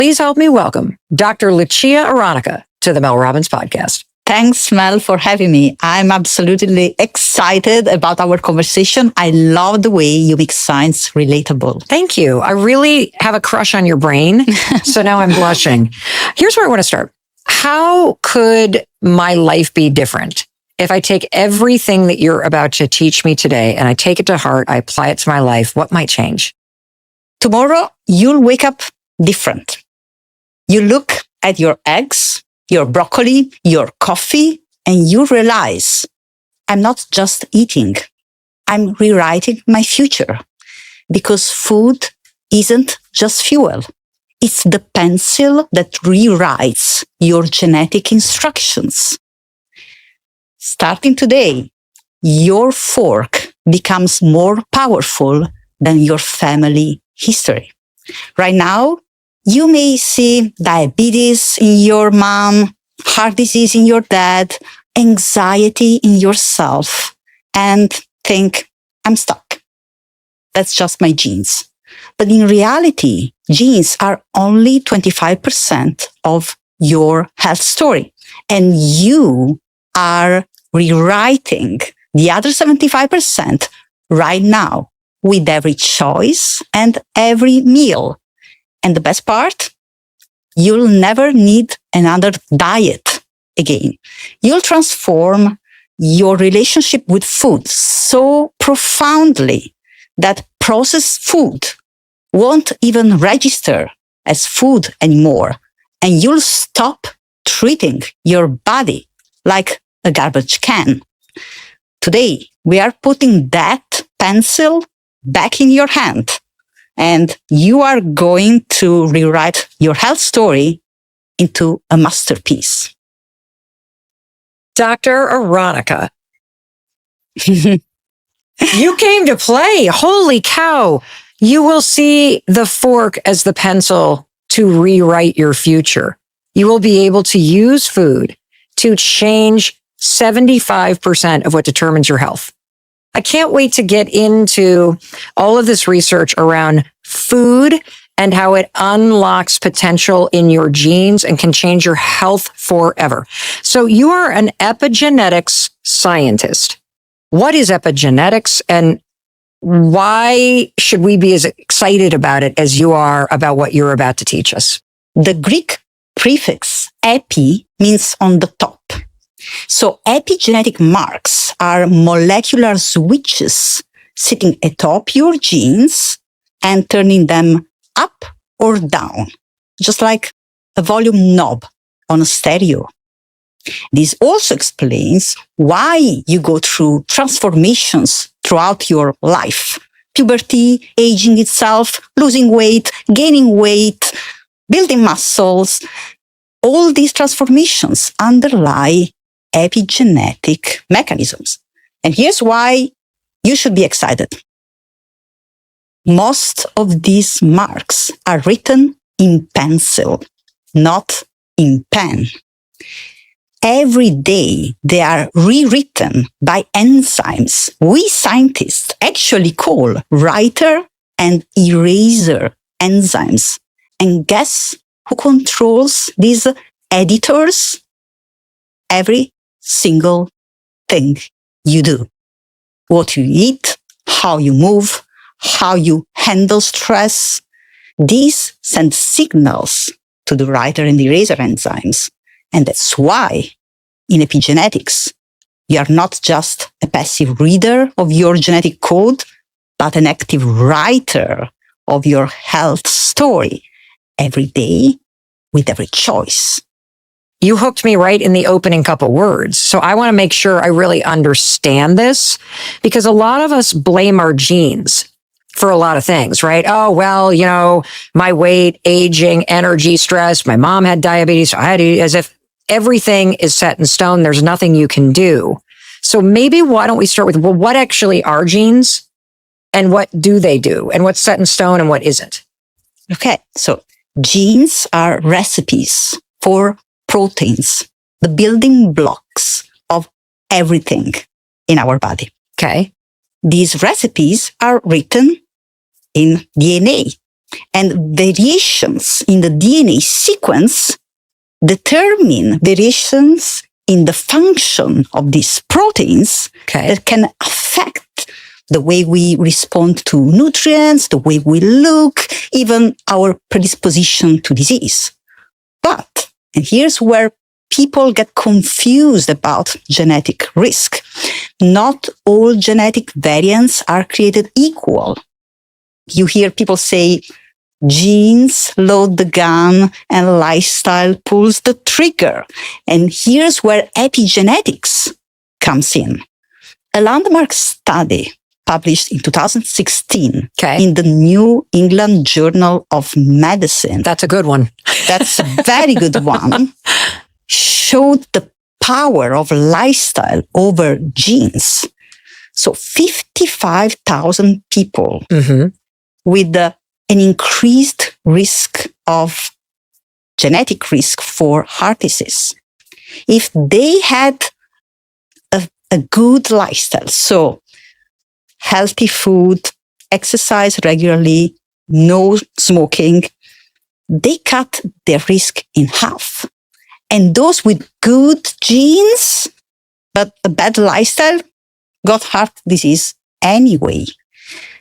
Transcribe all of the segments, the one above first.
Please help me welcome Dr. Lucia Aronica to the Mel Robbins podcast. Thanks, Mel, for having me. I'm absolutely excited about our conversation. I love the way you make science relatable. Thank you. I really have a crush on your brain, so now I'm blushing. Here's where I want to start. How could my life be different if I take everything that you're about to teach me today and I take it to heart, I apply it to my life? What might change? Tomorrow, you'll wake up different. You look at your eggs, your broccoli, your coffee, and you realize I'm not just eating. I'm rewriting my future because food isn't just fuel. It's the pencil that rewrites your genetic instructions. Starting today, your fork becomes more powerful than your family history. Right now, you may see diabetes in your mom, heart disease in your dad, anxiety in yourself, and think, I'm stuck. That's just my genes. But in reality, genes are only 25% of your health story. And you are rewriting the other 75% right now with every choice and every meal. And the best part, you'll never need another diet again. You'll transform your relationship with food so profoundly that processed food won't even register as food anymore. And you'll stop treating your body like a garbage can. Today, we are putting that pencil back in your hand. And you are going to rewrite your health story into a masterpiece. Dr. Aronica, you came to play. Holy cow. You will see the fork as the pencil to rewrite your future. You will be able to use food to change 75% of what determines your health. I can't wait to get into all of this research around food and how it unlocks potential in your genes and can change your health forever. So you are an epigenetics scientist. What is epigenetics and why should we be as excited about it as you are about what you're about to teach us? The Greek prefix epi means on the top. So epigenetic marks are molecular switches sitting atop your genes and turning them up or down, just like a volume knob on a stereo. This also explains why you go through transformations throughout your life. Puberty, aging itself, losing weight, gaining weight, building muscles. All these transformations underlie epigenetic mechanisms. And here's why you should be excited. Most of these marks are written in pencil, not in pen. Every day they are rewritten by enzymes we scientists actually call writer and eraser enzymes. And guess who controls these editors? Every single thing you do. What you eat, how you move, how you handle stress. These send signals to the writer and eraser enzymes. And that's why in epigenetics, you are not just a passive reader of your genetic code, but an active writer of your health story every day with every choice. You hooked me right in the opening couple words. So I want to make sure I really understand this because a lot of us blame our genes for a lot of things, right? Oh, well, my weight, aging, energy, stress, my mom had diabetes. So I had to, as if everything is set in stone. There's nothing you can do. So maybe why don't we start with, well, what actually are genes and what do they do and what's set in stone and what isn't? Okay. So genes are recipes for proteins, the building blocks of everything in our body. Okay. These recipes are written in DNA. And variations in the DNA sequence determine variations in the function of these proteins that can affect the way we respond to nutrients, the way we look, even our predisposition to disease. But, and here's where people get confused about genetic risk. Not all genetic variants are created equal. You hear people say, genes load the gun and lifestyle pulls the trigger. And here's where epigenetics comes in. A landmark study published in 2016 in the New England Journal of Medicine. That's a good one. That's a very good one. Showed the power of lifestyle over genes. So 55,000 people with an increased risk of genetic risk for heart disease. If they had a good lifestyle, so healthy food, exercise regularly, no smoking, they cut their risk in half. And those with good genes, but a bad lifestyle, got heart disease anyway.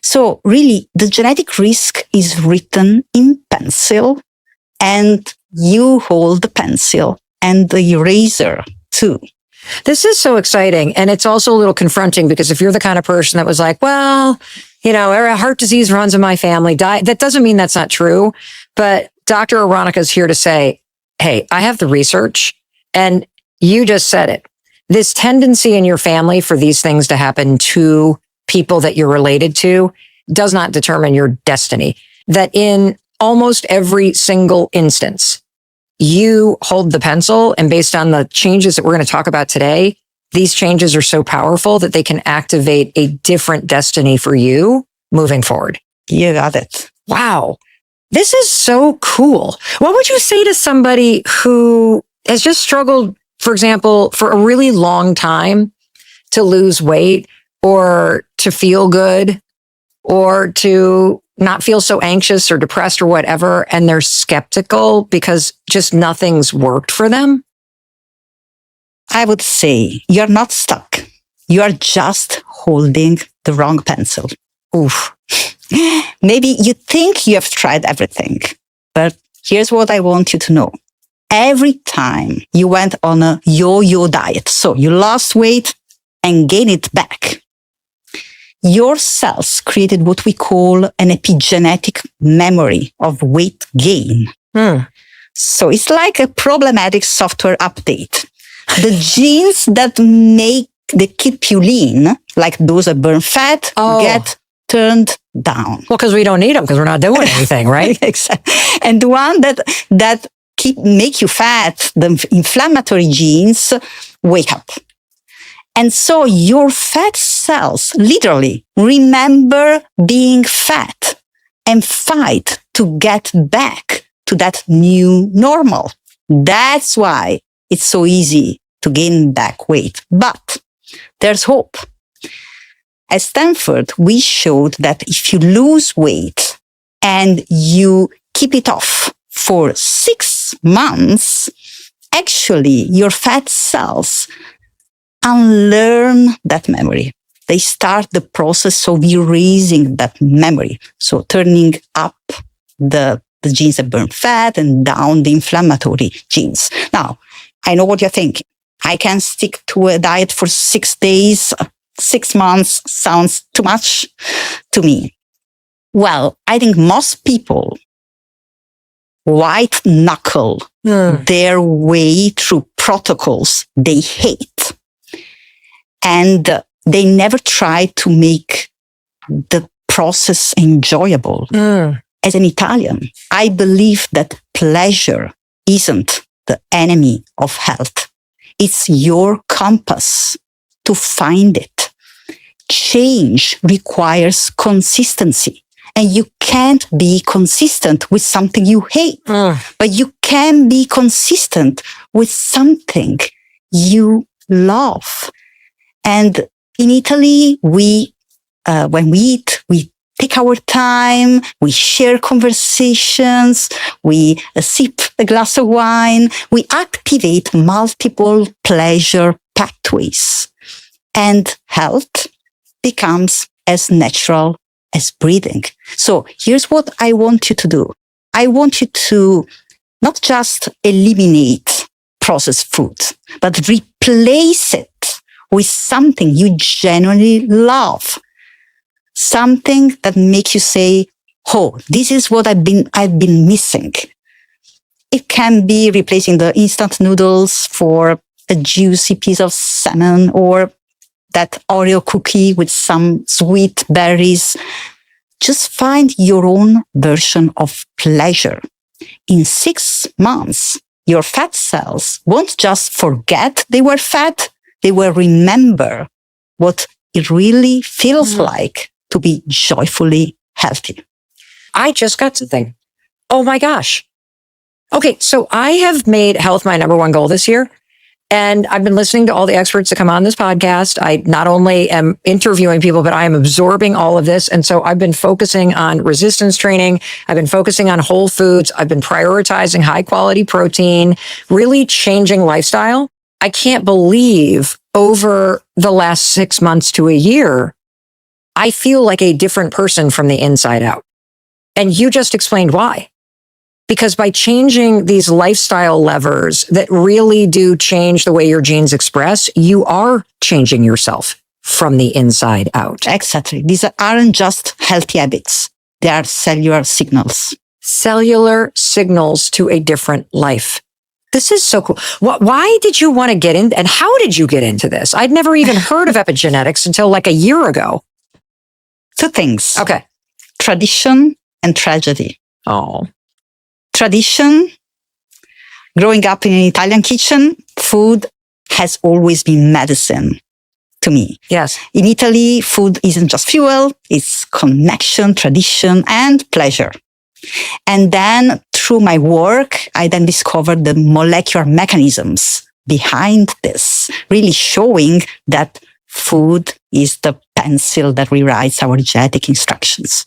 So really, the genetic risk is written in pencil, and you hold the pencil and the eraser too. This is so exciting. And it's also a little confronting because if you're the kind of person that was like, well, you know, heart disease runs in my family, that doesn't mean that's not true. But Dr. Aronica is here to say, hey, I have the research, and you just said it. This tendency in your family for these things to happen to people that you're related to does not determine your destiny. That in almost every single instance, you hold the pencil, and based on the changes that we're going to talk about today, these changes are so powerful that they can activate a different destiny for you moving forward. You got it. Wow. This is so cool. What would you say to somebody who has just struggled, for example, for a really long time to lose weight or to feel good or to not feel so anxious or depressed or whatever, and they're skeptical because just nothing's worked for them? I would say you're not stuck. You are just holding the wrong pencil. Oof. Maybe you think you have tried everything, but here's what I want you to know. Every time you went on a yo-yo diet, so you lost weight and gained it back, your cells created what we call an epigenetic memory of weight gain. So it's like a problematic software update. The genes that keep you lean, like those that burn fat, get turned down. Well, because we don't need them because we're not doing anything, right? Exactly. And the one that make you fat, the inflammatory genes, wake up. And so your fat cells literally remember being fat and fight to get back to that new normal. That's why it's so easy to gain back weight. But there's hope. At Stanford, we showed that if you lose weight and you keep it off for 6 months, actually your fat cells unlearn that memory. They start the process of erasing that memory. So turning up the genes that burn fat and down the inflammatory genes. Now, I know what you're thinking. I can stick to a diet for 6 days. 6 months sounds too much to me. Well, I think most people white knuckle their way through protocols they hate. And they never try to make the process enjoyable. As an Italian, I believe that pleasure isn't the enemy of health. It's your compass to find it. Change requires consistency. And you can't be consistent with something you hate. But you can be consistent with something you love. And in Italy, when we eat, we take our time, we share conversations, we sip a glass of wine, we activate multiple pleasure pathways, and health becomes as natural as breathing. So here's what I want you to do. I want you to not just eliminate processed food, but replace it with something you genuinely love. Something that makes you say, oh, this is what I've been missing. It can be replacing the instant noodles for a juicy piece of salmon or that Oreo cookie with some sweet berries. Just find your own version of pleasure. In 6 months, your fat cells won't just forget they were fat, they will remember what it really feels like to be joyfully healthy. I just got something. Oh my gosh. Okay, so I have made health my number one goal this year. And I've been listening to all the experts that come on this podcast. I not only am interviewing people, but I am absorbing all of this. And so I've been focusing on resistance training. I've been focusing on whole foods. I've been prioritizing high quality protein, really changing lifestyle. I can't believe over the last 6 months to a year, I feel like a different person from the inside out. And you just explained why. Because by changing these lifestyle levers that really do change the way your genes express, you are changing yourself from the inside out. Exactly. These aren't just healthy habits. They are cellular signals. Cellular signals to a different life. This is so cool. Why did you want to get in, and how did you get into this? I'd never even heard of epigenetics until like a year ago. 2 things. Okay. Tradition and tragedy. Oh. Tradition, growing up in an Italian kitchen, food has always been medicine to me. Yes. In Italy, food isn't just fuel, it's connection, tradition, and pleasure. And then through my work, I then discovered the molecular mechanisms behind this, really showing that food is the pencil that rewrites our genetic instructions.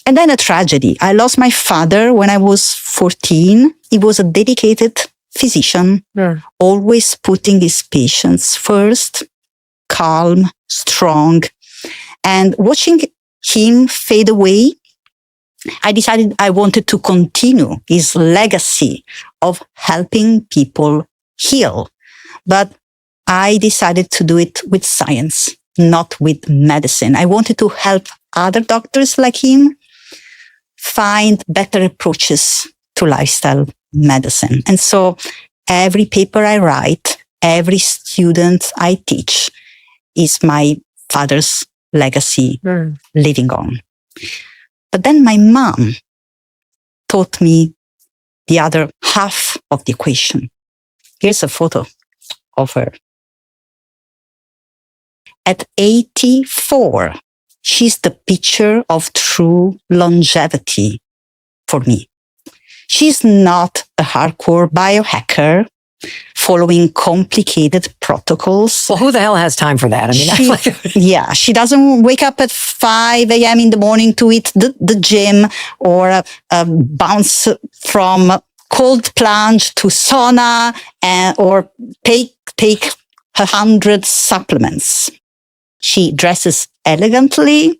And then a tragedy. I lost my father when I was 14. He was a dedicated physician, always putting his patients first, calm, strong. And watching him fade away, I decided I wanted to continue his legacy of helping people heal. But I decided to do it with science, not with medicine. I wanted to help other doctors like him find better approaches to lifestyle medicine. And so every paper I write, every student I teach is my father's legacy living on. But then my mom taught me the other half of the equation. Here's a photo of her. At 84, she's the picture of true longevity for me. She's not a hardcore biohacker following complicated protocols. Well, who the hell has time for that? I mean, she doesn't wake up at 5 a.m. in the morning to hit the gym or bounce from cold plunge to sauna or take 100 supplements. She dresses elegantly.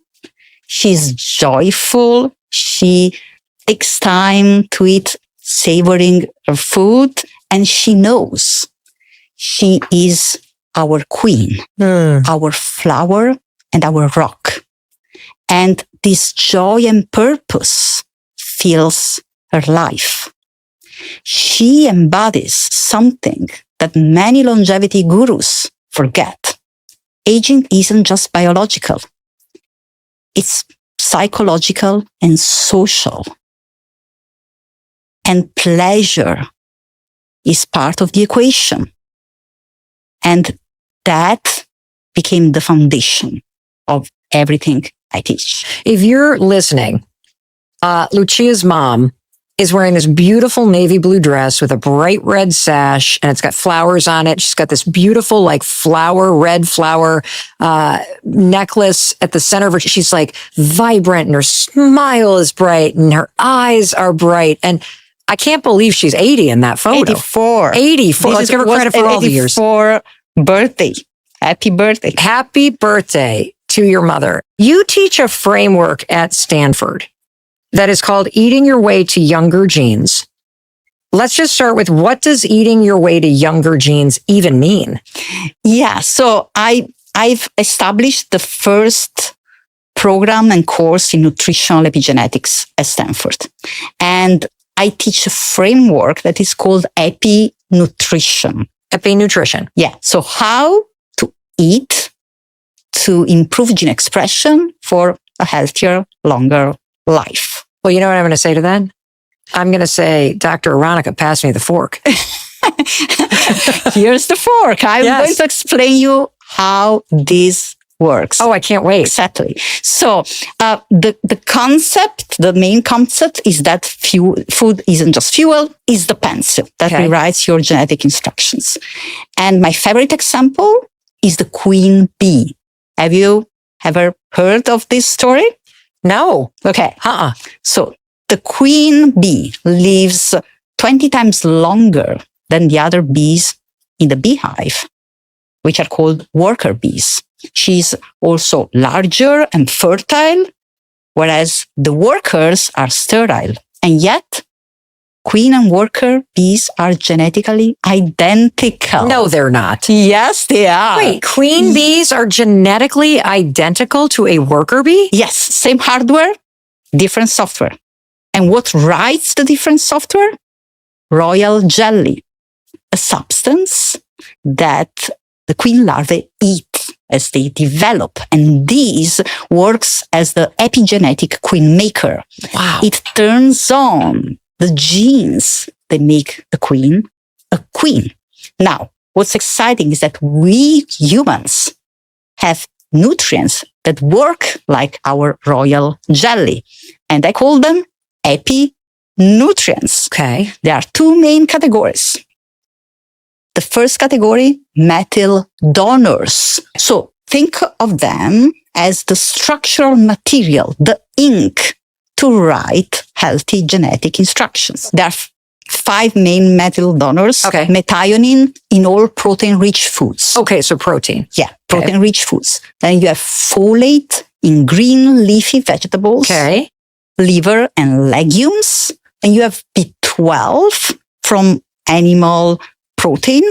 She's joyful. She takes time to eat savoring her food. And she knows she is our queen, our flower and our rock. And this joy and purpose fills her life. She embodies something that many longevity gurus forget. Aging isn't just biological. It's psychological and social. And pleasure is part of the equation. And that became the foundation of everything I teach. If you're listening, Lucia's mom is wearing this beautiful navy blue dress with a bright red sash, and it's got flowers on it. She's got this beautiful, like red flower necklace at the center of her. She's like vibrant, and her smile is bright, and her eyes are bright. And I can't believe she's 80 in that photo. 84. 84. Let's give her credit for all the years. 84 birthday. Happy birthday. Happy birthday to your mother. You teach a framework at Stanford that is called Eating Your Way to Younger Genes. Let's just start with, what does eating your way to younger genes even mean? Yeah, so I've established the first program and course in nutritional epigenetics at Stanford. And I teach a framework that is called epi-nutrition. Epi-nutrition. Yeah, so how to eat to improve gene expression for a healthier, longer life. Well, you know what I'm going to say to that? I'm going to say, Dr. Aronica, pass me the fork. Here's the fork. I'm going to explain you how this works. Oh, I can't wait. Exactly. So the concept, the main concept is that food isn't just fuel, it's the pencil that rewrites your genetic instructions. And my favorite example is the queen bee. Have you ever heard of this story? No. Okay. So the queen bee lives 20 times longer than the other bees in the beehive, which are called worker bees. She's also larger and fertile, whereas the workers are sterile. And yet, queen and worker bees are genetically identical. No, they're not. Yes, they are. Wait, queen bees are genetically identical to a worker bee? Yes, same hardware, different software. And what writes the different software? Royal jelly, a substance that the queen larvae eat as they develop. And this works as the epigenetic queen maker. Wow. It turns on the genes that make the queen a queen. Now, what's exciting is that we humans have nutrients that work like our royal jelly. And I call them epi-nutrients. Okay. There are two main categories. The first category, methyl donors. So think of them as the structural material, the ink to write healthy genetic instructions. There are 5 main methyl donors. Okay. Methionine in all protein-rich foods. Okay, so protein. Yeah, protein-rich foods. Then you have folate in green leafy vegetables. Okay. Liver and legumes. And you have B12 from animal protein.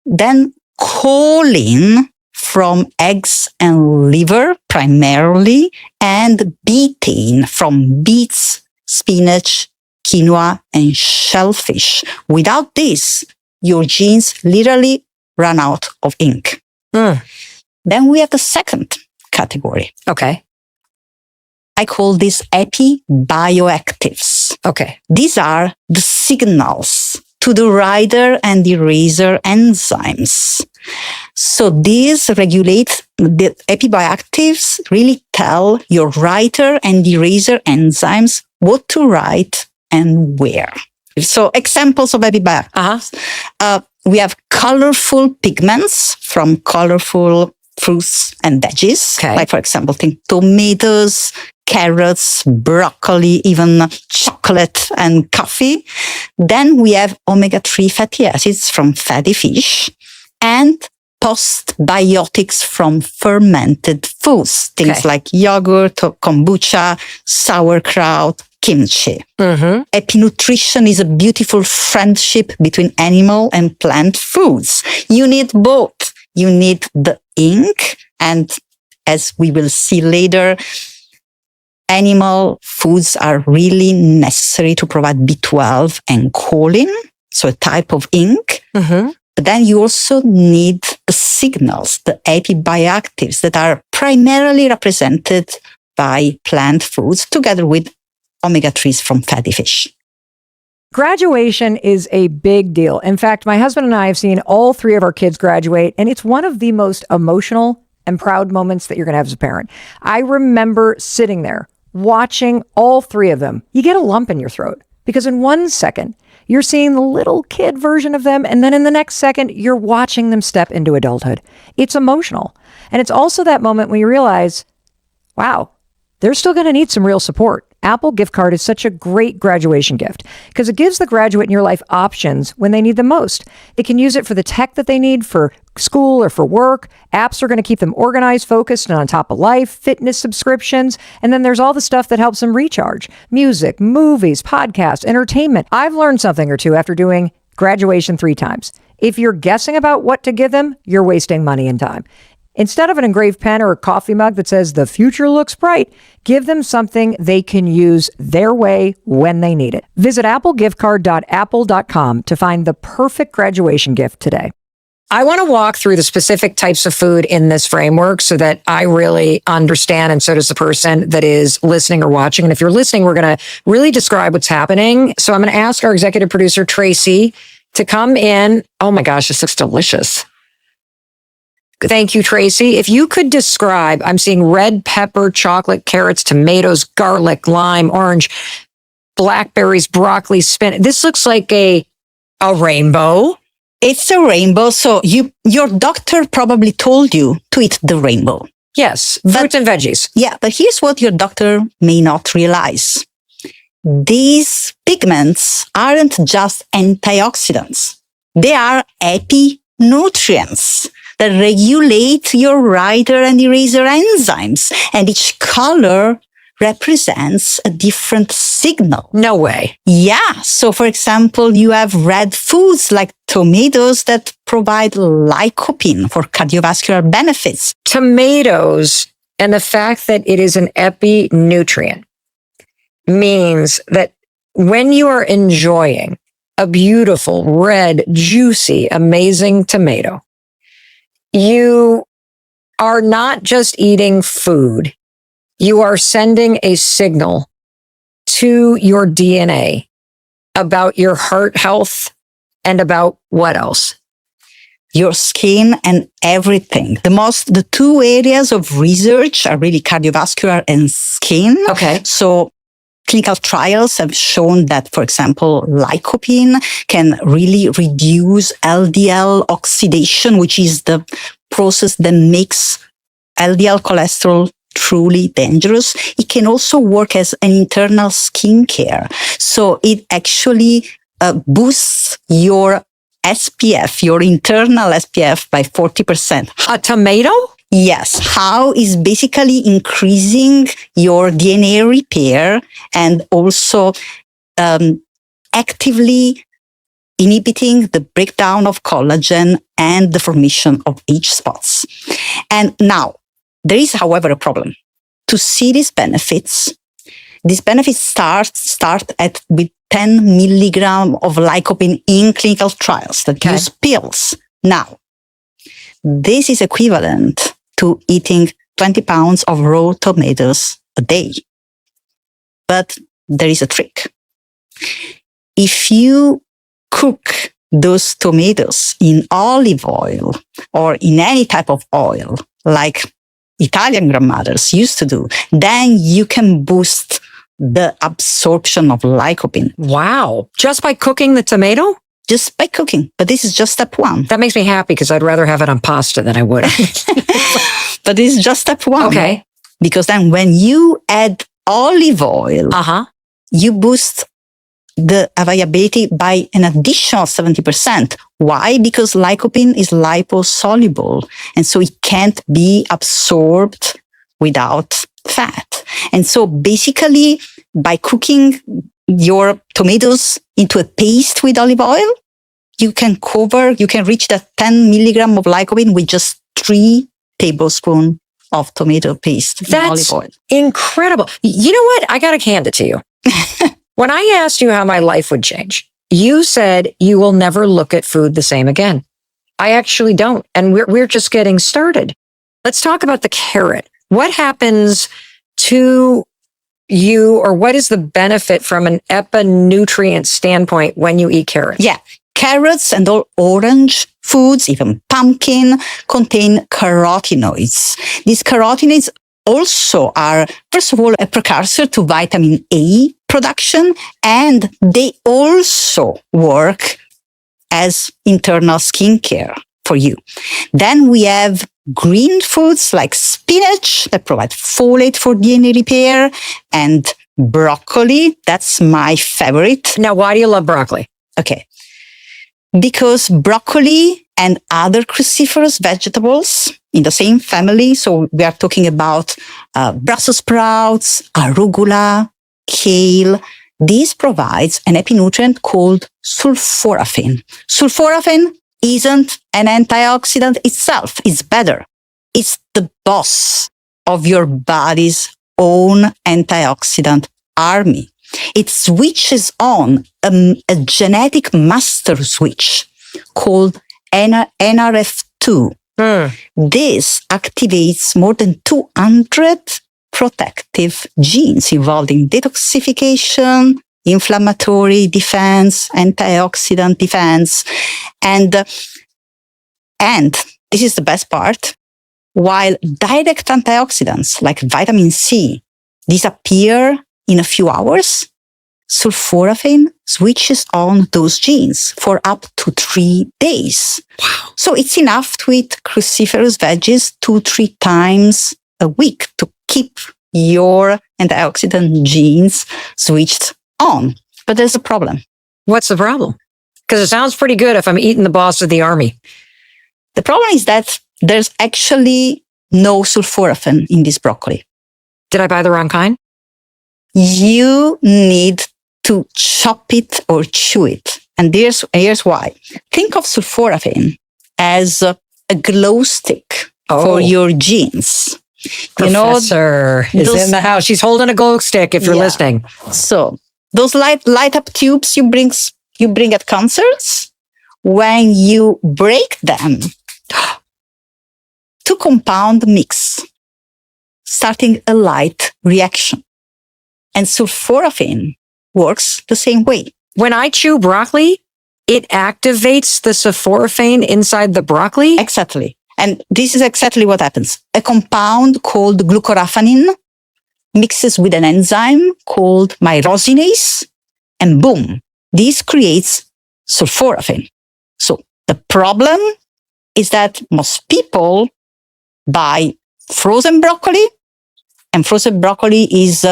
Then choline from eggs and liver primarily, and betaine from beets, spinach, quinoa, and shellfish. Without this, your genes literally run out of ink. Then we have the second category. Okay. I call these epi-bioactives. Okay. These are the signals to the writer and eraser enzymes. So these regulate, the epi-bioactives really tell your writer and eraser enzymes what to write and where. So examples of epi-bioactives. We have colorful pigments from colorful fruits and veggies. Okay. Like, for example, think tomatoes, carrots, broccoli, even chocolate and coffee. Then we have omega-3 fatty acids from fatty fish and postbiotics from fermented foods. Things like yogurt, kombucha, sauerkraut, kimchi. Epinutrition is a beautiful friendship between animal and plant foods. You need both. You need the ink, and as we will see later, animal foods are really necessary to provide B12 and choline, so a type of ink. But then you also need the signals, the epi-bioactives that are primarily represented by plant foods together with omega-3s from fatty fish. Graduation is a big deal. In fact, my husband and I have seen all 3 of our kids graduate, and it's one of the most emotional and proud moments that you're going to have as a parent. I remember sitting there watching all 3 of them. You get a lump in your throat because in 1 second, you're seeing the little kid version of them, and then in the next second, you're watching them step into adulthood. It's emotional. And it's also that moment when you realize, wow, they're still going to need some real support. Apple gift card is such a great graduation gift because it gives the graduate in your life options when they need them most. They can use it for the tech that they need for school or for work. Apps are going to keep them organized, focused, and on top of life, fitness subscriptions. And then there's all the stuff that helps them recharge. Music, movies, podcasts, entertainment. I've learned something or two after doing graduation 3 times. If you're guessing about what to give them, you're wasting money and time. Instead of an engraved pen or a coffee mug that says the future looks bright, give them something they can use their way when they need it. Visit applegiftcard.apple.com to find the perfect graduation gift today. I want to walk through the specific types of food in this framework so that I really understand, and so does the person that is listening or watching. And if you're listening, we're going to really describe what's happening. So I'm going to ask our executive producer, Tracy, to come in. Oh my gosh, this looks delicious. Thank you, Tracy. If you could describe, I'm seeing red pepper, chocolate, carrots, tomatoes, garlic, lime, orange, blackberries, broccoli, spinach. This looks like a rainbow. It's a rainbow. So your doctor probably told you to eat the rainbow. Yes, fruits and veggies. Yeah, but here's what your doctor may not realize. These pigments aren't just antioxidants. They are epinutrients that regulate your writer and eraser enzymes. And each color represents a different signal. No way. Yeah. So, for example, you have red foods like tomatoes that provide lycopene for cardiovascular benefits. Tomatoes and the fact that it is an epinutrient means that when you are enjoying a beautiful, red, juicy, amazing tomato, you are not just eating food. You are sending a signal to your DNA about your heart health and about what else? Your skin and everything. The 2 areas of research are really cardiovascular and skin. Okay. So clinical trials have shown that, for example, lycopene can really reduce LDL oxidation, which is the process that makes LDL cholesterol truly dangerous. It can also work as an internal skincare. So it actually boosts your SPF, your internal SPF by 40%. A tomato? Yes. How is basically increasing your DNA repair and also actively inhibiting the breakdown of collagen and the formation of age spots. And now, there is, however, a problem. To see these benefits start with 10 milligram of lycopene in clinical trials that use pills. Now, this is equivalent to eating 20 pounds of raw tomatoes a day. But there is a trick. If you cook those tomatoes in olive oil or in any type of oil, like Italian grandmothers used to do, then you can boost the absorption of lycopene. Wow. Just by cooking the tomato? Just by cooking. But this is just step 1. That makes me happy because I'd rather have it on pasta than I would. But this is just step 1. Okay. Because then when you add olive oil, you boost the availability by an additional 70%. Why? Because lycopene is liposoluble, and so it can't be absorbed without fat. And so basically, by cooking your tomatoes into a paste with olive oil, you can reach that 10 milligram of lycopene with just 3 tablespoons of tomato paste in olive oil. Incredible. You know what? I got to hand it to you. When I asked you how my life would change, you said you will never look at food the same again. I actually don't. And we're just getting started. Let's talk about the carrot. What happens to you, or what is the benefit from an epinutrient standpoint when you eat carrots? Yeah. Carrots and all orange foods, even pumpkin, contain carotenoids. These carotenoids also are, first of all, a precursor to vitamin A, production, and they also work as internal skincare for you. Then we have green foods like spinach that provide folate for DNA repair, and broccoli. That's my favorite. Now, why do you love broccoli? Okay. Because broccoli and other cruciferous vegetables in the same family, so we are talking about Brussels sprouts, arugula, kale, this provides an epinutrient called sulforaphane. Sulforaphane isn't an antioxidant itself. It's better. It's the boss of your body's own antioxidant army. It switches on a genetic master switch called NRF2. This activates more than 200 protective genes involved in detoxification, inflammatory defense, antioxidant defense. And this is the best part. While direct antioxidants like vitamin C disappear in a few hours, sulforaphane switches on those genes for up to 3 days. Wow. So it's enough to eat cruciferous veggies 2-3 times a week to keep your antioxidant genes switched on. But there's a problem. What's the problem? Because it sounds pretty good if I'm eating the boss of the army. The problem is that there's actually no sulforaphane in this broccoli. Did I buy the wrong kind? You need to chop it or chew it. And here's why. Think of sulforaphane as a glow stick for your genes. Professor is in the house. She's holding a glow stick if you're listening. So those light up tubes you bring at concerts, when you break them, two compound mix, starting a light reaction. And sulforaphane works the same way. When I chew broccoli, it activates the sulforaphane inside the broccoli? Exactly. And this is exactly what happens. A compound called glucoraphanin mixes with an enzyme called myrosinase, and boom, this creates sulforaphane. So the problem is that most people buy frozen broccoli, and frozen broccoli is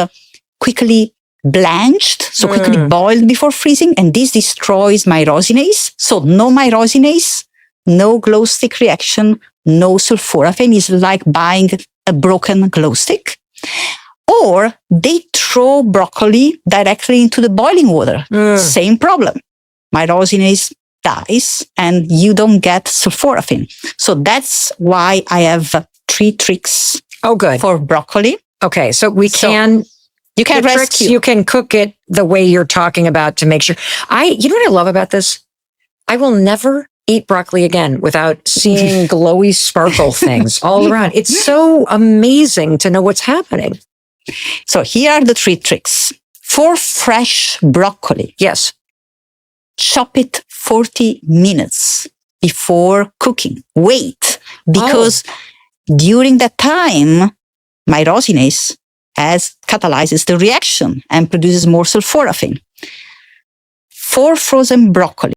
quickly blanched, so quickly boiled before freezing, and this destroys myrosinase. So no myrosinase, no glow stick reaction, no sulforaphane. Is like buying a broken glow stick. Or they throw broccoli directly into the boiling water. Same problem. Myrosinase dies and you don't get sulforaphane. So that's why I have 3 tricks for broccoli. Okay, so you can rescue. You can cook it the way you're talking about to make sure. You know what I love about this? I will never eat broccoli again without seeing glowy sparkle things all around. It's so amazing to know what's happening. So here are the 3 tricks. For fresh broccoli. Yes. Chop it 40 minutes before cooking. Wait, because during that time, myrosinase catalyzes the reaction and produces more sulforaphane. For frozen broccoli,